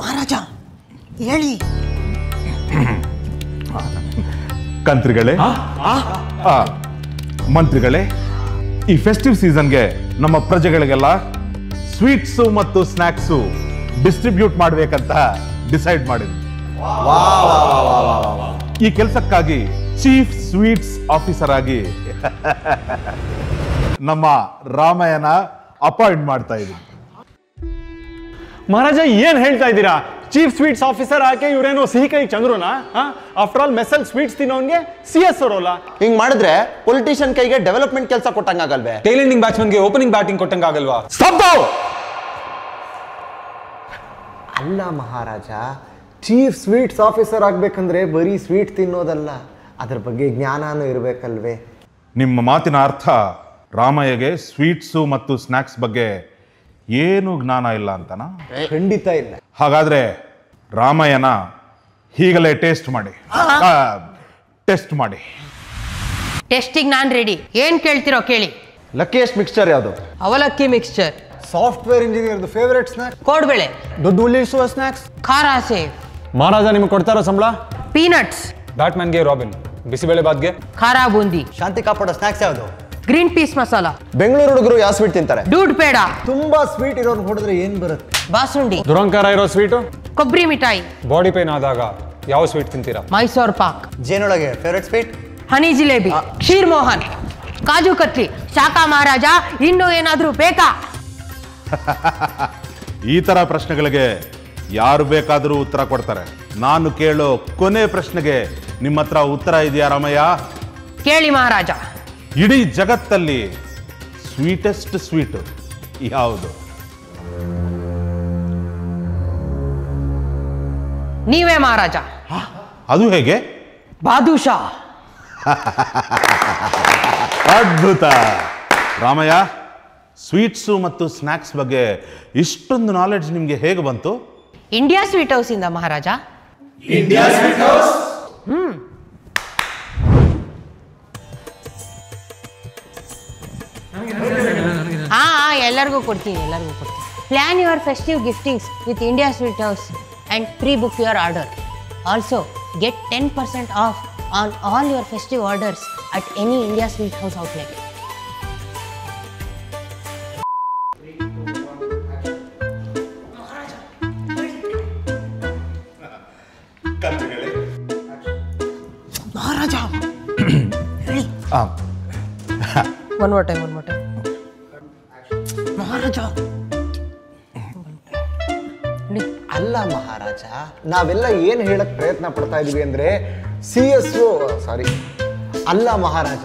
ಮಹಾರಾಜ ಹೇಳಿ. ಕಂತ್ರಿಗಳೇ, ಮಂತ್ರಿಗಳೇ, ಈ ಫೆಸ್ಟಿವ್ ಸೀಸನ್ಗೆ ನಮ್ಮ ಪ್ರಜೆಗಳಿಗೆಲ್ಲ ಸ್ವೀಟ್ಸು ಮತ್ತು ಸ್ನ್ಯಾಕ್ಸು ಡಿಸ್ಟ್ರಿಬ್ಯೂಟ್ ಮಾಡ್ಬೇಕಂತ ಡಿಸೈಡ್ ಮಾಡಿದ್ವಿ. ಈ ಕೆಲಸಕ್ಕಾಗಿ ಚೀಫ್ ಸ್ವೀಟ್ಸ್ ಆಫೀಸರ್ ಆಗಿ ನಮ್ಮ ರಾಮಯ್ಯನ ಅಪಾಯಿಂಟ್ ಮಾಡ್ತಾ ಇದ್ದೀವಿ. ಮಹಾರಾಜ ಏನ್ ಹೇಳ್ತಾ ಇದ್ದೀರಾ? ಚೀಫ್ ಸ್ವೀಟ್ಸ್ ಆಫೀಸರ್ ಆಕೆ ಇವರೇನೋ ಸಿಹಿ ಕೈ ಚಂದ್ರುನಾ? ಆಫ್ಟರ್ ಆಲ್ ಮೆಸ್ಸಲ್ ಸ್ವೀಟ್ಸ್ ತಿನ್ನೋನ್ಗೆ CS ಅವರಲ್ಲ. ಹಿಂಗ್ ಮಾಡಿದ್ರೆ ಪೊಲಿಟಿಷಿಯನ್ ಕೈಗೆ ಡೆವಲಪ್ಮೆಂಟ್ ಕೆಲಸ ಕೊಟ್ಟಂಗಾಗಲ್ವೇ? ಟೈಲೆಂಡಿಂಗ್ ಬ್ಯಾಟ್ಸ್ಮನ್ಗೆ ಓಪನಿಂಗ್ ಬ್ಯಾಟಿಂಗ್ ಕೊಟ್ಟಂಗಾಗಲ್ವಾ? ಅಲ್ಲ ಮಹಾರಾಜ, ಚೀಫ್ ಸ್ವೀಟ್ಸ್ ಆಫೀಸರ್ ಆಗ್ಬೇಕಂದ್ರೆ ಬರೀ ಸ್ವೀಟ್ ತಿನ್ನೋದಲ್ಲ, ಅದ್ರ ಬಗ್ಗೆ ಜ್ಞಾನನೂ ಇರಬೇಕಲ್ವೇ? ನಿಮ್ಮ ಮಾತಿನ ಅರ್ಥ ರಾಮಯ್ಯಗೆ ಸ್ವೀಟ್ಸು ಮತ್ತು ಸ್ನ್ಯಾಕ್ಸ್ ಬಗ್ಗೆ ಏನು ಜ್ಞಾನ ಇಲ್ಲ ಅಂತನಾ? ಖಂಡಿತ ಇಲ್ಲ. ಹಾಗಾದ್ರೆ ರಾಮಯ್ಯನ ಹೀಗಲೇ ಟೆಸ್ಟ್ ಮಾಡಿ. ಟೆಸ್ಟಿಗೆ ನಾನು ರೆಡಿ. ಏನ್ ಕೇಳ್ತಿರೋ ಕೇಳಿ. ಲಕ್ಕಿಯೆಸ್ಟ್ ಮಿಕ್ಸ್ಚರ್ ಯಾವುದು? ಅವಲಕ್ಕಿ ಮಿಕ್ಸ್ಚರ್. ಸಾಫ್ಟ್ವೇರ್ ಇಂಜಿನಿಯರ್ದು ಫೇವರೇಟ್ ಸ್ನ್ಯಾಕ್? ಕೋಡ್ಬೇಳೆ. ದುಡ್ಡು ಉಳಿಸುವ ಸ್ನ್ಯಾಕ್ಸ್? ಖಾರ ಸೇವ್. ಮಹಾರಾಜ ನಿಮ್ಗೆ ಕೊಡ್ತಾರೋ ಸಂಬಳ? ಪೀನಟ್ಸ್. ಬ್ಯಾಟ್ಮನ್ಗೆ ರಾಬಿನ್, ಬಿಸಿಬೇಳೆ ಬಾತ್ಗೆ ಖಾರ ಬೂಂದಿ. ಶಾಂತಿ ಕಾಪಾಡೋ ಸ್ನ್ಯಾಕ್ಸ್ ಯಾವುದು? Green piece masala. ಬೆಂಗಳೂರು ಹುಡುಗರು ಯಾವ ಸ್ವೀಟ್ ತಿಂತಾರೆ? ದೂಡ್ ಪೇಡ. ತುಂಬಾ ಸ್ವೀಟ್ ಇರೋರು ಹೊಡೆದ್ರೆ ಏನ್ ಬರುತ್ತೆ? ಬಾಸುಂಡಿ. ದುರಂಕಾರ ಇರೋ ಸ್ವೀಟು? ಕೊಬ್ಬರಿ ಮಿಠಾಯಿ. ಬಾಡಿ ಪೇನ್ ಆದಾಗ ಯಾವ ಸ್ವೀಟ್ ತಿಂತೀರಾ? ಮೈಸೂರ್ ಪಾಕ್. ಜೇನೊಳಗೆ ಫೇವರೇಟ್ ಸ್ವೀಟ್? ಹನಿ ಜಿಲೇಬಿ. ಕ್ಷೀರ್ ಮೋಹನ್. ಕಾಜು ಕತ್ಲಿ. ಶಾಖ ಮಹಾರಾಜ, ಇನ್ನೂ ಏನಾದ್ರೂ ಬೇಕಾ? ಈ ತರ ಪ್ರಶ್ನೆಗಳಿಗೆ ಯಾರು ಬೇಕಾದರೂ ಉತ್ತರ ಕೊಡ್ತಾರೆ. ನಾನು ಕೇಳೋ ಕೊನೆ ಪ್ರಶ್ನೆಗೆ ನಿಮ್ಮ ಹತ್ರ ಉತ್ತರ ಇದೆಯಾ ರಾಮಯ್ಯ? ಕೇಳಿ ಮಹಾರಾಜ. ಇಡೀ ಜಗತ್ತಲ್ಲಿ ಸ್ವೀಟೆಸ್ಟ್ ಸ್ವೀಟ್ ಯಾವುದು? ನೀವೇ ಮಹಾರಾಜ. ಅದು ಹೇಗೆ? ಬಾದುಷಾ. ಅದ್ಭುತ ರಾಮಯ್ಯ. ಸ್ವೀಟ್ಸು ಮತ್ತು ಸ್ನ್ಯಾಕ್ಸ್ ಬಗ್ಗೆ ಇಷ್ಟೊಂದು ನಾಲೆಡ್ಜ್ ನಿಮಗೆ ಹೇಗೆ ಬಂತು? ಇಂಡಿಯಾ ಸ್ವೀಟ್ ಹೌಸ್ ಇಂದ ಮಹಾರಾಜ. ಎಲ್ಲರಿಗೂ ಕೊಡ್ತೀನಿ. Plan your festive giftings with India sweet house and pre-book your order. Also, get 10% off on all your festive orders at any India Sweet House outlet. Maharaja. One more time. Maharaja. ಅಲ್ಲ ಮಹಾರಾಜ, ನಾವೆಲ್ಲ ಏನು ಹೇಳಕ್ ಪ್ರಯತ್ನ ಪಡ್ತಾ ಇದೀವಿ ಅಂದ್ರೆ CSO ಅಲ್ಲ ಮಹಾರಾಜ,